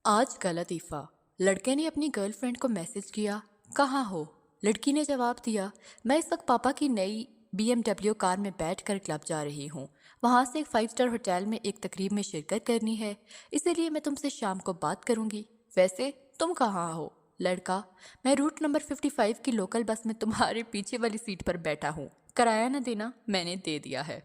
آج کا لطیفہ۔ لڑکے نے اپنی گرل فرینڈ کو میسج کیا، کہاں ہو؟ لڑکی نے جواب دیا، میں اس وقت پاپا کی نئی BMW کار میں بیٹھ کر کلب جا رہی ہوں، وہاں سے ایک 5 اسٹار ہوٹل میں ایک تقریب میں شرکت کرنی ہے، اسی لیے میں تم سے شام کو بات کروں گی۔ ویسے تم کہاں ہو؟ لڑکا، میں روٹ نمبر 55 کی لوکل بس میں تمہارے پیچھے والی سیٹ پر بیٹھا ہوں، کرایہ نہ دینا، میں نے دے دیا ہے۔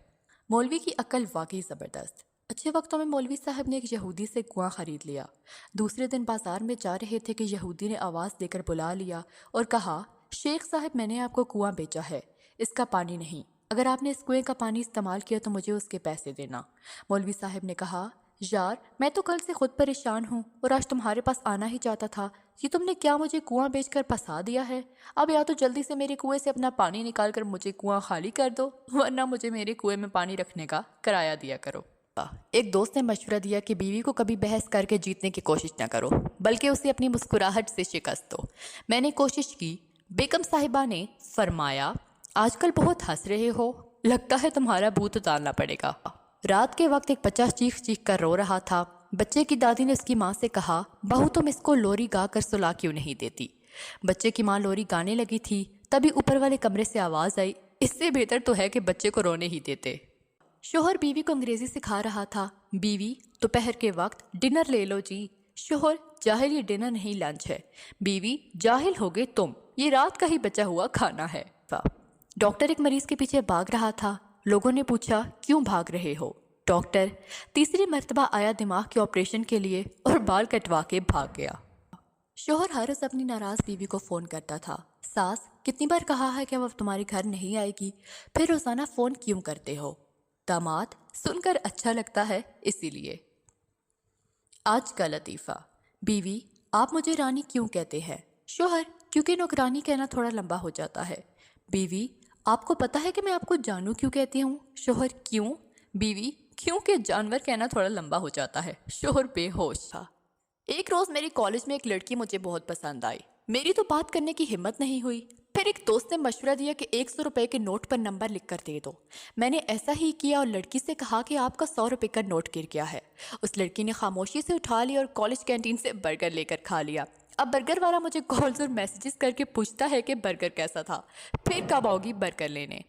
مولوی کی عقل واقعی زبردست۔ اچھے وقتوں میں مولوی صاحب نے ایک یہودی سے کنواں خرید لیا۔ دوسرے دن بازار میں جا رہے تھے کہ یہودی نے آواز دے کر بلا لیا اور کہا، شیخ صاحب میں نے آپ کو کنواں بیچا ہے، اس کا پانی نہیں، اگر آپ نے اس کنویں کا پانی استعمال کیا تو مجھے اس کے پیسے دینا۔ مولوی صاحب نے کہا، یار میں تو کل سے خود پریشان ہوں اور آج تمہارے پاس آنا ہی چاہتا تھا، یہ تم نے کیا مجھے کنواں بیچ کر پھنسا دیا ہے؟ اب یا تو جلدی سے میرے کنویں سے اپنا پانی نکال کر مجھے کنواں خالی کر دو، ورنہ مجھے میرے کنویں میں پانی رکھنے کا کرایہ دیا کرو۔ ایک دوست نے مشورہ دیا کہ بیوی کو کبھی بحث کر کے جیتنے کی کوشش نہ کرو، بلکہ اسے اپنی مسکراہٹ سے شکست دو۔ میں نے کوشش کی۔ بیگم صاحبہ نے فرمایا، آج کل بہت ہنس رہے ہو، لگتا ہے تمہارا بھوت اتارنا پڑے گا۔ رات کے وقت ایک بچہ چیخ چیخ کر رو رہا تھا۔ بچے کی دادی نے اس کی ماں سے کہا، بہو تم اس کو لوری گا کر سلا کیوں نہیں دیتی؟ بچے کی ماں لوری گانے لگی تھی، تبھی اوپر والے کمرے سے آواز آئی، اس سے بہتر تو ہے کہ بچے کو رونے ہی دیتے۔ شوہر بیوی کو انگریزی سکھا رہا تھا، بیوی دوپہر کے وقت ڈنر لے لو جی۔ شوہر، جاہل یہ ڈنر نہیں لنچ ہے۔ بیوی، جاہل ہوگے تم، یہ رات کا ہی بچا ہوا کھانا ہے۔ ڈاکٹر ایک مریض کے پیچھے بھاگ رہا تھا، لوگوں نے پوچھا، کیوں بھاگ رہے ہو؟ ڈاکٹر، تیسری مرتبہ آیا دماغ کے آپریشن کے لیے اور بال کٹوا کے بھاگ گیا۔ شوہر ہر روز اپنی ناراض بیوی کو فون کرتا تھا، ساس کتنی بار کہا ہے کہ وہ تمہارے گھر نہیں آئے گی، پھر روزانہ فون کیوں کرتے ہو؟ داماد، سن کر اچھا لگتا ہے اسی لیے۔ آج کا لطیفہ۔ بیوی، آپ مجھے رانی کیوں کہتے ہیں؟ شوہر، کیونکہ نوکرانی کہنا تھوڑا لمبا ہو جاتا ہے۔ بیوی، آپ کو پتا ہے کہ میں آپ کو جانو کیوں کہتی ہوں؟ شوہر، کیوں؟ بیوی، کیونکہ جانور کہنا تھوڑا لمبا ہو جاتا ہے۔ شوہر بے ہوش تھا۔ ایک روز میری کالج میں ایک لڑکی مجھے بہت پسند آئی، میری تو بات کرنے کی ہمت نہیں ہوئی۔ پھر ایک دوست نے مشورہ دیا کہ 100 روپے کے نوٹ پر نمبر لکھ کر دے دو۔ میں نے ایسا ہی کیا اور لڑکی سے کہا کہ آپ کا 100 روپے کا نوٹ گر گیا ہے۔ اس لڑکی نے خاموشی سے اٹھا لیا اور کالج کینٹین سے برگر لے کر کھا لیا۔ اب برگر والا مجھے کالز اور میسیجز کر کے پوچھتا ہے کہ برگر کیسا تھا، پھر کب آؤگی برگر لینے؟